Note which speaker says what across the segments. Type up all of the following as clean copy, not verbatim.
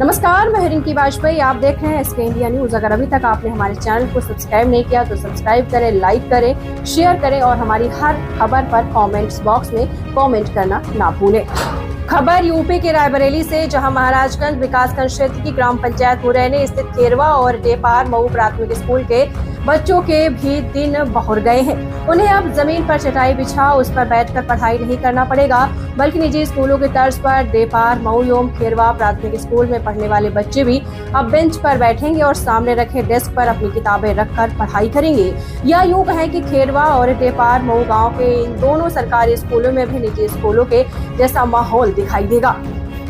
Speaker 1: नमस्कार, मैं रिंकी वाजपेयी। आप देख रहे हैं एसके इंडिया न्यूज। अगर अभी तक आपने हमारे चैनल को सब्सक्राइब नहीं किया तो सब्सक्राइब करें, लाइक करें, शेयर करें और हमारी हर खबर पर कमेंट्स बॉक्स में कमेंट करना ना भूलें। खबर यूपी के रायबरेली से, जहां महाराजगंज विकासखंड क्षेत्र की ग्राम पंचायत मुरैनी स्थित खेरवा और डेपार मऊ प्राथमिक स्कूल के बच्चों के भी दिन बहुर गए हैं। उन्हें अब जमीन पर चटाई बिछा उस पर बैठकर पढ़ाई नहीं करना पड़ेगा, बल्कि निजी स्कूलों की तर्ज पर डेपार मऊ एवं खेरवा प्राथमिक स्कूल में पढ़ने वाले बच्चे भी अब बेंच पर बैठेंगे और सामने रखे डेस्क पर अपनी किताबें रखकर पढ़ाई करेंगे। या यूं कहें कि खेरवा और डेपार मऊ गाँव के इन दोनों सरकारी स्कूलों में भी निजी स्कूलों के जैसा माहौल दिखाई देगा।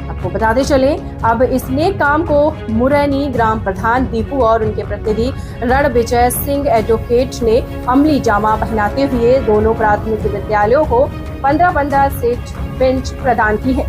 Speaker 1: आपको बताते चले, अब इस नेक काम को मुरैनी ग्राम प्रधान दीपू और उनके प्रतिनिधि रणविजय सिंह एडवोकेट ने अमली जामा पहनाते हुए दोनों प्राथमिक विद्यालयों को 15-15 सीट बेंच प्रदान की है।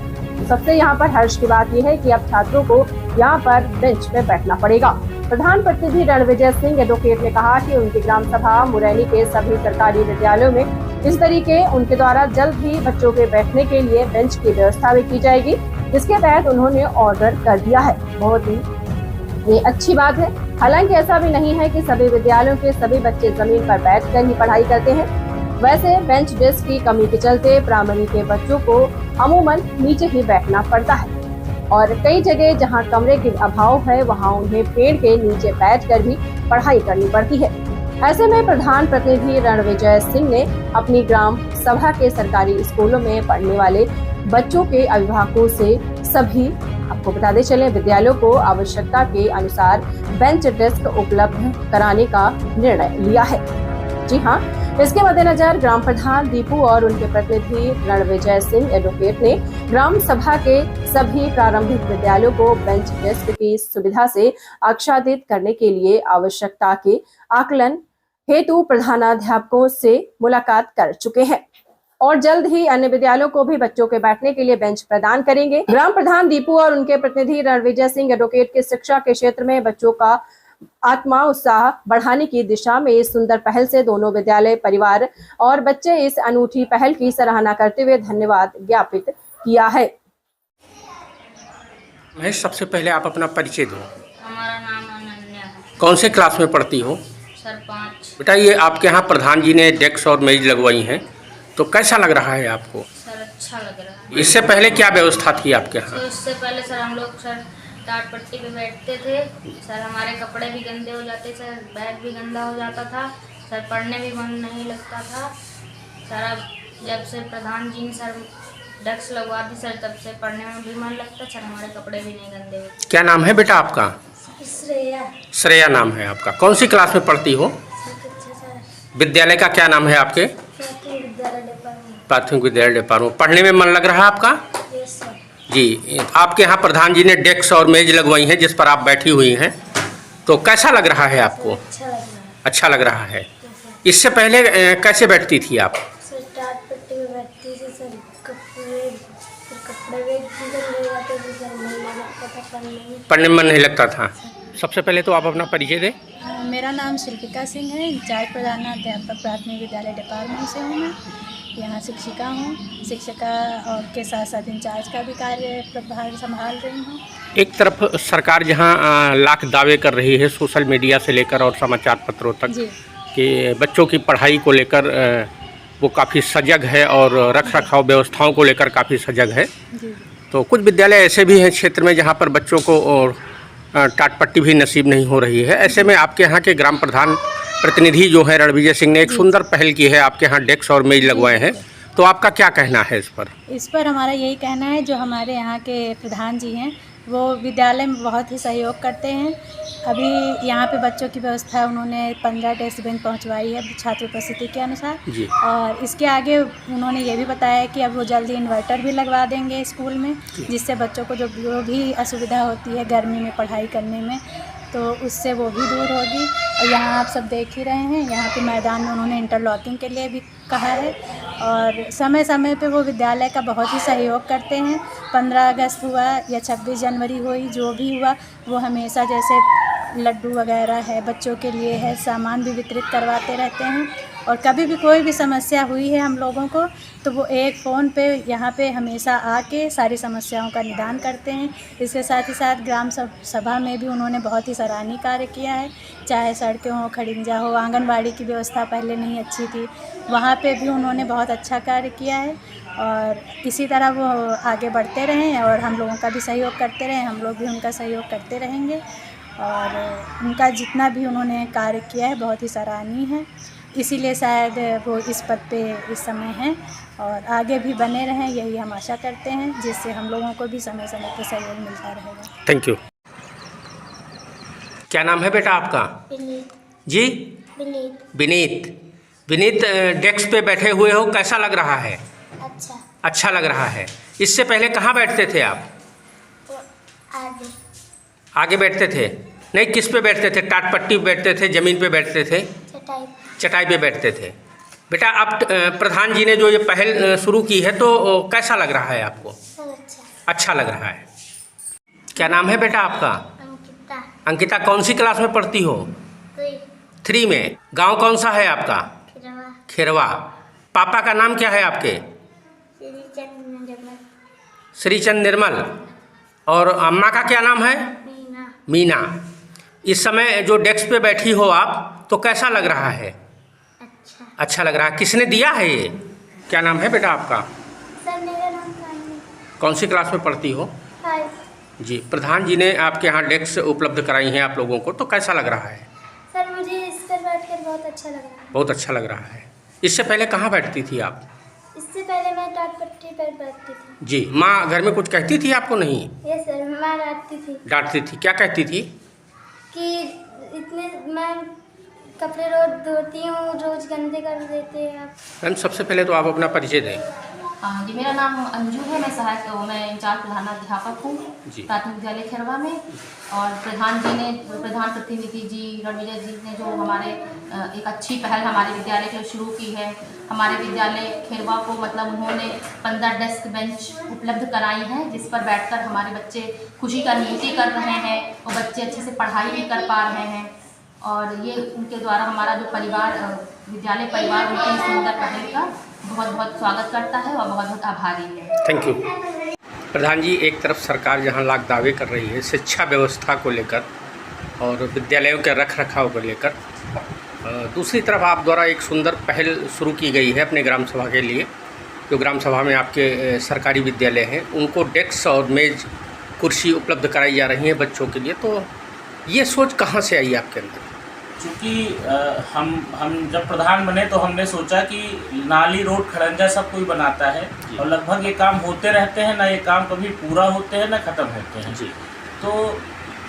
Speaker 1: सबसे यहाँ पर हर्ष की बात यह है कि अब छात्रों को यहाँ पर बेंच पे बैठना पड़ेगा। प्रधान प्रतिनिधि रणविजय सिंह एडवोकेट ने कहा कि उनकी ग्राम सभा मुरैनी के सभी सरकारी विद्यालयों में इस तरीके उनके द्वारा जल्द ही बच्चों के बैठने के लिए बेंच की व्यवस्था भी की जाएगी, जिसके तहत उन्होंने ऑर्डर कर दिया है। बहुत ही ये अच्छी बात है। हालांकि ऐसा भी नहीं है कि सभी विद्यालयों के सभी बच्चे जमीन पर बैठकर ही पढ़ाई करते हैं। वैसे बेंच डेस्क की कमी के चलते प्राइमरी के बच्चों को अमूमन नीचे ही बैठना पड़ता है और कई जगह जहां कमरे के अभाव है वहां उन्हें पेड़ के नीचे बैठकर भी पढ़ाई करनी पड़ती है। ऐसे में प्रधान प्रतिनिधि रणविजय सिंह ने अपनी ग्राम सभा के सरकारी स्कूलों में पढ़ने वाले बच्चों के अभिभावकों से सभी, आपको बताते चले, विद्यालयों को आवश्यकता के अनुसार बेंच डेस्क उपलब्ध कराने का निर्णय लिया है। जी हाँ, इसके मद्देनजर ग्राम प्रधान दीपू और उनके प्रतिनिधि रणविजय सिंह एडवोकेट ने ग्राम सभा के सभी प्रारंभिक विद्यालयों को बेंच डेस्क की सुविधा से आच्छादित करने के लिए आवश्यकता के आकलन हेतु प्रधानाध्यापकों से मुलाकात कर चुके हैं और जल्द ही अन्य विद्यालयों को भी बच्चों के बैठने के लिए बेंच प्रदान करेंगे। ग्राम प्रधान दीपू और उनके प्रतिनिधि रणविजय सिंह एडवोकेट के शिक्षा के क्षेत्र में बच्चों का आत्मा उत्साह बढ़ाने की दिशा में इस सुंदर पहल से दोनों विद्यालय, परिवार और बच्चे इस अनूठी पहल की सराहना करते हुए धन्यवाद ज्ञापित किया है।
Speaker 2: महेश, सबसे पहले आप अपना परिचय दो।
Speaker 3: हमारा नाम अनन्या है।
Speaker 2: कौन से क्लास में पढ़ती हो?
Speaker 3: सर 5।
Speaker 2: बेटा, ये आपके यहाँ प्रधान जी ने डेस्क और मेज लगवाई हैं, तो कैसा लग रहा है आपको?
Speaker 3: सर अच्छा लग रहा है।
Speaker 2: इससे पहले क्या व्यवस्था थी आपके यहाँ?
Speaker 3: तो इससे पहले सर हम लोग टाट पट्टी पे बैठते थे। सर हमारे कपड़े भी गंदे हो जाते, सर बैग भी गंदा हो जाता था, सर पढ़ने भी मन नहीं लगता था। सर अब जब से प्रधान जी ने सर डेस्क लगवा दी सर, तब से पढ़ने में भी मन लगता, सर हमारे कपड़े भी नहीं गंदे होते।
Speaker 2: क्या नाम है बेटा आपका?
Speaker 3: श्रेया।
Speaker 2: श्रेया नाम है आपका। कौन सी क्लास में पढ़ती हो? विद्यालय का क्या नाम है आपके? प्राथमिक विद्यालय डेपार। पढ़ने में मन लग रहा है आपका? जी, आपके यहाँ प्रधान जी ने डेस्क और मेज लगवाई हैं जिस पर आप बैठी हुई हैं, तो कैसा लग रहा है आपको? अच्छा लग रहा है। इससे पहले कैसे बैठती थी आप? पढ़ने में मन नहीं लगता था। सबसे पहले तो आप अपना परिचय दें।
Speaker 4: मेरा नाम शिल्पिका सिंह है। इंचार्ज प्रधानाध्यापक प्राथमिक विद्यालय डेपार मऊ से हूँ। मैं यहाँ शिक्षिका हूँ। शिक्षिका और के साथ साथ इंचार्ज का भी कार्य प्रभार संभाल रही हूँ।
Speaker 2: एक तरफ सरकार जहाँ लाख दावे कर रही है सोशल मीडिया से लेकर और समाचार पत्रों तक कि बच्चों की पढ़ाई को लेकर वो काफ़ी सजग है और रख रखाव व्यवस्थाओं को लेकर काफ़ी सजग है, तो कुछ विद्यालय ऐसे भी हैं क्षेत्र में जहाँ पर बच्चों को और टाट पट्टी भी नसीब नहीं हो रही है। ऐसे में आपके यहाँ के ग्राम प्रधान प्रतिनिधि जो है रणविजय सिंह ने एक सुंदर पहल की है, आपके यहाँ डेस्क और मेज लगवाए हैं, तो आपका क्या कहना है इस पर?
Speaker 4: इस पर हमारा यही कहना है, जो हमारे यहाँ के प्रधान जी हैं वो विद्यालय में बहुत ही सहयोग करते हैं। अभी यहाँ पे बच्चों की व्यवस्था उन्होंने 15 डेस्क बेंच पहुँचवाई है छात्र उपस्थिति के अनुसार, और इसके आगे उन्होंने ये भी बताया कि अब वो जल्दी इन्वर्टर भी लगवा देंगे स्कूल में, जिससे बच्चों को जो भी असुविधा होती है गर्मी में पढ़ाई करने में, तो उससे वो भी दूर होगी। और यहाँ आप सब देख ही रहे हैं, यहाँ पे मैदान में उन्होंने इंटरलॉकिंग के लिए भी कहा है और समय समय पे वो विद्यालय का बहुत ही सहयोग करते हैं। 15 अगस्त हुआ या 26 जनवरी हुई, जो भी हुआ वो हमेशा जैसे लड्डू वगैरह है बच्चों के लिए है, सामान भी वितरित करवाते रहते हैं और कभी भी कोई भी समस्या हुई है हम लोगों को तो वो एक फ़ोन पे यहाँ पे हमेशा आके सारी समस्याओं का निदान करते हैं। इसके साथ ही साथ ग्राम सभा में भी उन्होंने बहुत ही सराहनीय कार्य किया है, चाहे सड़कें हो, खड़िंजा हो, आंगनबाड़ी की व्यवस्था पहले नहीं अच्छी थी, वहाँ पे भी उन्होंने बहुत अच्छा कार्य किया है। और इसी तरह वो आगे बढ़ते रहें और हम लोगों का भी सहयोग करते रहें, हम लोग भी उनका सहयोग करते रहेंगे। और उनका जितना भी उन्होंने कार्य किया है बहुत ही सराहनीय है, इसीलिए शायद वो इस पद पे इस समय हैं और आगे भी बने रहें, यही हम आशा करते हैं, जिससे हम लोगों को भी समय समय पर सहयोग मिलता रहेगा।
Speaker 2: Thank you. क्या नाम है बेटा आपका?
Speaker 3: विनीत।
Speaker 2: जी
Speaker 3: विनीत।
Speaker 2: विनीत। विनीत, डेस्क पे बैठे हुए हो, कैसा लग रहा है?
Speaker 3: अच्छा।
Speaker 2: अच्छा लग रहा है। इससे पहले कहाँ बैठते थे आप?
Speaker 3: आगे।
Speaker 2: आगे बैठते थे? नहीं, किस पे बैठते थे? टाट पट्टी पे बैठते थे, ज़मीन पे बैठते थे?
Speaker 3: चटाई।
Speaker 2: चटाई पे बैठते थे। बेटा, अब प्रधान जी ने जो ये पहल शुरू की है तो कैसा लग रहा है आपको?
Speaker 3: अच्छा।
Speaker 2: अच्छा लग रहा है। क्या नाम है बेटा आपका?
Speaker 3: अंकिता।
Speaker 2: अंकिता, कौन सी क्लास में पढ़ती हो? 3 में। गांव कौन सा है आपका?
Speaker 3: खिरवा।
Speaker 2: खिरवा। पापा का नाम क्या है आपके?
Speaker 3: श्रीचंद निर्मल।
Speaker 2: श्रीचंद निर्मल। और अम्मा का क्या नाम है?
Speaker 3: मीना।
Speaker 2: मीना। इस समय जो डेस्क पे बैठी हो आप, तो कैसा लग रहा है?
Speaker 3: अच्छा।
Speaker 2: अच्छा लग रहा है। किसने दिया है ये? क्या नाम है बेटा आपका?
Speaker 3: सर मेरा नाम साइनी।
Speaker 2: कौन सी क्लास में पढ़ती हो?
Speaker 3: 5।
Speaker 2: जी, प्रधान जी ने आपके यहाँ डेस्क उपलब्ध कराई हैं आप लोगों को, तो कैसा लग रहा है?
Speaker 3: सर मुझे इस पर बैठकर बहुत अच्छा लग रहा है।
Speaker 2: बहुत अच्छा लग रहा है। इससे पहले कहाँ बैठती थी आप?
Speaker 3: इससे पहले मैं टाट पट्टी पर बैठती थी।
Speaker 2: जी। माँ घर में कुछ कहती थी आपको? नहीं
Speaker 3: ये सर माँ डांटती थी।
Speaker 2: डांटती थी? क्या कहती थी?
Speaker 3: कि इतने मैं कपड़े रोज धोती हूँ, रोज गंदे कर देते हैं आप।
Speaker 2: मैम, सबसे पहले तो आप अपना परिचय दें।
Speaker 5: जी, मेरा नाम अंजू है, मैं इंचार्ज प्रधानाध्यापक हूँ
Speaker 2: जी।
Speaker 5: प्राथमिक विद्यालय खिरवा में। और प्रधान प्रतिनिधि जी रणविजय जी ने जो हमारे एक अच्छी पहल हमारे विद्यालय के लिए शुरू की है। हमारे विद्यालय खिरवा को मतलब उन्होंने 15 डेस्क बेंच उपलब्ध कराई हैं, जिस पर बैठकर हमारे बच्चे खुशी का नियुक्ति कर रहे हैं और बच्चे अच्छे से पढ़ाई भी कर पा रहे हैं। और ये उनके द्वारा हमारा जो परिवार विद्यालय परिवार उनकी सुंदर पहल का बहुत बहुत स्वागत करता है और बहुत बहुत आभारी है।
Speaker 2: Thank you. प्रधान जी, एक तरफ सरकार जहां लाख दावे कर रही है शिक्षा व्यवस्था को लेकर और विद्यालयों के रख रखाव को लेकर, दूसरी तरफ आप द्वारा एक सुंदर पहल शुरू की गई है अपने ग्राम सभा के लिए। जो ग्राम सभा में आपके सरकारी विद्यालय हैं उनको डेस्क और मेज़ कुर्सी उपलब्ध कराई जा रही हैं बच्चों के लिए, तो ये सोच कहाँ से आई आपके अंदर?
Speaker 6: चूँकि हम जब प्रधान बने तो हमने सोचा कि नाली, रोड, खड़ंजा सब कोई बनाता है और लगभग ये काम होते रहते हैं, ना ये काम कभी पूरा होते हैं ना ख़त्म होते हैं।
Speaker 2: जी।
Speaker 6: तो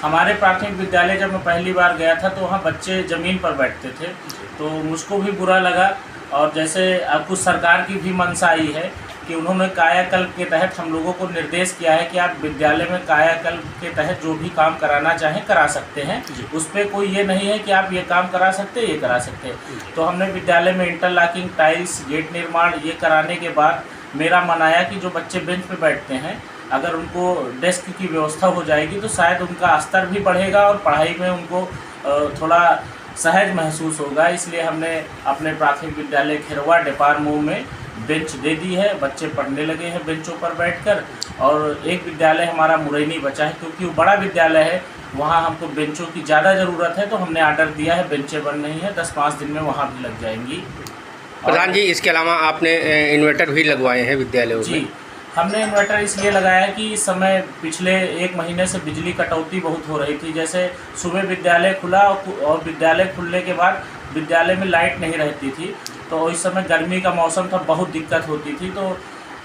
Speaker 6: हमारे प्राथमिक विद्यालय जब मैं पहली बार गया था तो वहाँ बच्चे ज़मीन पर बैठते थे, तो मुझको भी बुरा लगा। और जैसे अब कुछ सरकार की भी मंशा आई है कि उन्होंने कायाकल्प के तहत हम लोगों को निर्देश किया है कि आप विद्यालय में कायाकल्प के तहत जो भी काम कराना चाहें करा सकते हैं। उस पर कोई ये नहीं है कि आप ये काम करा सकते हैं, ये करा सकते हैं। तो हमने विद्यालय में इंटरलॉकिंग, टाइल्स, गेट निर्माण ये कराने के बाद मेरा मन आया कि जो बच्चे बेंच पे बैठते हैं अगर उनको डेस्क की व्यवस्था हो जाएगी तो शायद उनका स्तर भी बढ़ेगा और पढ़ाई में उनको थोड़ा सहज महसूस होगा। इसलिए हमने अपने प्राथमिक विद्यालय खिरवा डिपार्टमेंट में बेंच दे दी है, बच्चे पढ़ने लगे हैं बेंचों पर बैठकर। और एक विद्यालय हमारा मुरैनी बचा है क्योंकि वो बड़ा विद्यालय है, वहाँ हमको बेंचों की ज़्यादा ज़रूरत है, तो हमने आर्डर दिया है, बेंचें बन रही हैं, 10-5 दिन में वहाँ भी लग जाएंगी।
Speaker 2: प्रधान जी, इसके अलावा आपने इन्वर्टर भी लगवाए हैं विद्यालयों में?
Speaker 6: जी, हमने इन्वर्टर इसलिए लगाया कि इस समय पिछले 1 महीने से बिजली कटौती बहुत हो रही थी। जैसे सुबह विद्यालय खुला और विद्यालय खुलने के बाद विद्यालय में लाइट नहीं रहती थी, तो इस समय गर्मी का मौसम था, बहुत दिक्कत होती थी। तो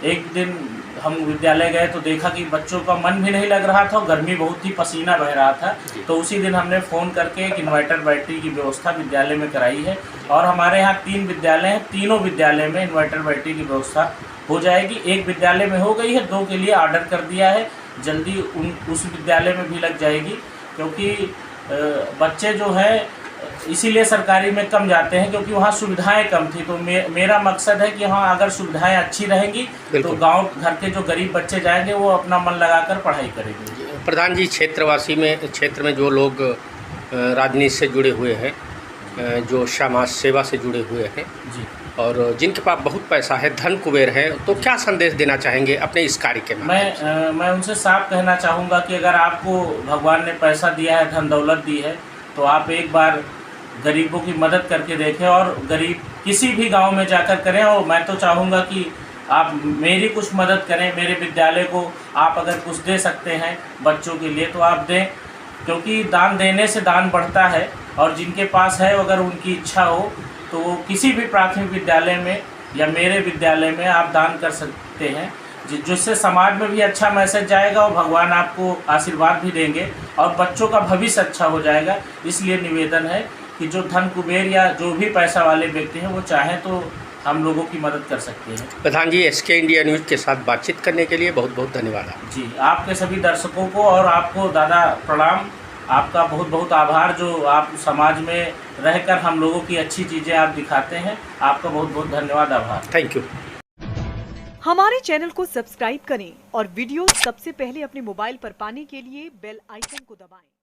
Speaker 6: एक दिन हम विद्यालय गए तो देखा कि बच्चों का मन भी नहीं लग रहा था और गर्मी बहुत ही, पसीना बह रहा था। तो उसी दिन हमने फ़ोन करके एक इन्वर्टर बैटरी की व्यवस्था विद्यालय में कराई है और हमारे यहाँ 3 विद्यालय हैं, तीनों विद्यालय में इन्वर्टर बैटरी की व्यवस्था हो जाएगी। एक विद्यालय में हो गई है, 2 के लिए ऑर्डर कर दिया है, जल्दी उस विद्यालय में भी लग जाएगी। क्योंकि बच्चे जो है इसीलिए सरकारी में कम जाते हैं क्योंकि वहाँ सुविधाएं कम थी। तो मेरा मकसद है कि हाँ, अगर सुविधाएं अच्छी रहेंगी तो गांव घर के जो गरीब बच्चे जाएंगे वो अपना मन लगाकर पढ़ाई करेंगे।
Speaker 2: प्रधान जी, क्षेत्र में जो लोग राजनीति से जुड़े हुए हैं जो समाज सेवा से जुड़े हुए हैं
Speaker 6: जी।
Speaker 2: और जिनके पास बहुत पैसा है, धन कुबेर है, तो क्या संदेश देना चाहेंगे अपने इस कार्य के माध्यम से?
Speaker 6: मैं उनसे साफ कहना चाहूँगा कि अगर आपको भगवान ने पैसा दिया है, धन दौलत दी है, तो आप एक बार गरीबों की मदद करके देखें और गरीब किसी भी गांव में जाकर करें। और मैं तो चाहूँगा कि आप मेरी कुछ मदद करें, मेरे विद्यालय को आप अगर कुछ दे सकते हैं बच्चों के लिए तो आप दें, क्योंकि दान देने से दान बढ़ता है। और जिनके पास है अगर उनकी इच्छा हो तो वो किसी भी प्राथमिक विद्यालय में या मेरे विद्यालय में आप दान कर सकते हैं, जिससे समाज में भी अच्छा मैसेज जाएगा और भगवान आपको आशीर्वाद भी देंगे और बच्चों का भविष्य अच्छा हो जाएगा। इसलिए निवेदन है कि जो धन कुबेर या जो भी पैसा वाले व्यक्ति हैं वो चाहें तो हम लोगों की मदद कर सकते हैं।
Speaker 2: प्रधान जी, SK इंडिया न्यूज़ के साथ बातचीत करने के लिए बहुत बहुत धन्यवाद।
Speaker 6: जी, आपके सभी दर्शकों को और आपको दादा प्रणाम, आपका बहुत बहुत आभार जो आप समाज में रहकर हम लोगों की अच्छी चीज़ें आप दिखाते हैं। आपका बहुत बहुत धन्यवाद, आभार।
Speaker 2: Thank you.
Speaker 7: हमारे चैनल को सब्सक्राइब करें और वीडियो सबसे पहले अपने मोबाइल पर पाने के लिए बेल आइकन को दबाएं।